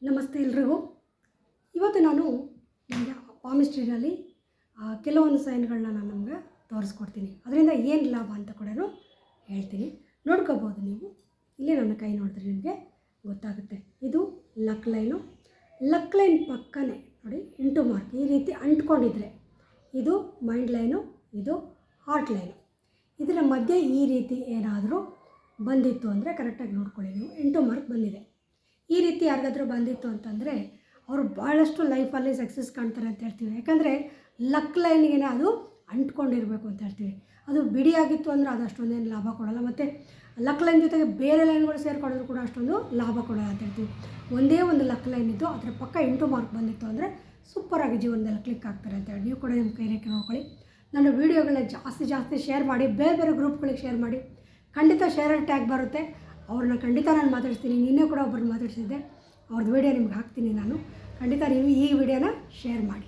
ನಮಸ್ತೆ ಎಲ್ರಿಗೂ. ಇವತ್ತು ನಾನು ನಿಮಗೆ ಪಾಮಿಸ್ಟ್ರಿನಲ್ಲಿ ಕೆಲವೊಂದು ಸೈನ್ಗಳನ್ನ ನಾನು ನಿಮಗೆ ತೋರಿಸ್ಕೊಡ್ತೀನಿ. ಅದರಿಂದ ಏನು ಲಾಭ ಅಂತ ಕೂಡ ಹೇಳ್ತೀನಿ. ನೋಡ್ಕೋಬೋದು ನೀವು. ಇಲ್ಲಿ ನನ್ನ ಕೈ ನೋಡಿದ್ರೆ ನಿಮಗೆ ಗೊತ್ತಾಗುತ್ತೆ. ಇದು ಲಕ್ ಲೈನು. ಲಕ್ ಲೈನ್ ಪಕ್ಕನೇ ನೋಡಿ ಇಂಟು ಮಾರ್ಕ್ ಈ ರೀತಿ ಅಂಟ್ಕೊಂಡಿದ್ರೆ ಇದು ಮೈಂಡ್ ಲೈನು, ಇದು ಹಾರ್ಟ್ ಲೈನು. ಇದರ ಮಧ್ಯೆ ಈ ರೀತಿ ಏನಾದರೂ ಬಂದಿತ್ತು ಅಂದರೆ ಕರೆಕ್ಟಾಗಿ ನೋಡ್ಕೊಳ್ಳಿ ನೀವು. ಇಂಟು ಮಾರ್ಕ್ ಬಂದಿದೆ. ಈ ರೀತಿ ಯಾರಿಗಾದ್ರೂ ಬಂದಿತ್ತು ಅಂತಂದರೆ ಅವರು ಭಾಳಷ್ಟು ಲೈಫಲ್ಲಿ ಸಕ್ಸಸ್ ಕಾಣ್ತಾರೆ ಅಂತ ಹೇಳ್ತೀವಿ. ಯಾಕಂದರೆ ಲಕ್ ಲೈನ್ಗೆ ಅದು ಅಂಟ್ಕೊಂಡಿರಬೇಕು ಅಂತ ಹೇಳ್ತೀವಿ. ಅದು ಬಿಡಿಯಾಗಿತ್ತು ಅಂದರೆ ಅದು ಅಷ್ಟೊಂದೇನು ಲಾಭ ಕೊಡೋಲ್ಲ. ಮತ್ತು ಲಕ್ ಲೈನ್ ಜೊತೆಗೆ ಬೇರೆ ಲೈನ್ಗಳು ಸೇರಿಕೊಂಡ್ರೂ ಕೂಡ ಅಷ್ಟೊಂದು ಲಾಭ ಕೊಡೋಲ್ಲ ಅಂತ ಹೇಳ್ತೀವಿ. ಒಂದೇ ಒಂದು ಲಕ್ ಲೈನ್ ಇದ್ದು ಅದರ ಪಕ್ಕ ಇಂಟು ಮಾರ್ಕ್ ಬಂದಿತ್ತು ಅಂದರೆ ಸೂಪರಾಗಿ ಜೀವನದಲ್ಲಿ ಕ್ಲಿಕ್ ಆಗ್ತಾರೆ ಅಂತ ಹೇಳಿ ನೀವು ಕೂಡ ನಿಮ್ಮ ಕೈರೇಖೆ ನೋಡ್ಕೊಳ್ಳಿ. ನನ್ನ ವೀಡಿಯೋಗಳನ್ನ ಜಾಸ್ತಿ ಶೇರ್ ಮಾಡಿ, ಬೇರೆ ಬೇರೆ ಗ್ರೂಪ್ಗಳಿಗೆ ಶೇರ್ ಮಾಡಿ. ಖಂಡಿತ ಶೇರ್ ಟ್ಯಾಗ್ ಬರುತ್ತೆ, ಅವ್ರನ್ನ ಖಂಡಿತ ನಾನು ಮಾತಾಡ್ತೀನಿ. ನಿನ್ನೆ ಕೂಡ ಒಬ್ಬರನ್ನ ಮಾತಾಡ್ಸಿದ್ದೆ, ಅವ್ರದ್ದು ವೀಡಿಯೋ ನಿಮ್ಗೆ ಹಾಕ್ತೀನಿ ನಾನು. ಖಂಡಿತ ನೀವು ಈ ವಿಡಿಯೋನ ಶೇರ್ ಮಾಡಿ.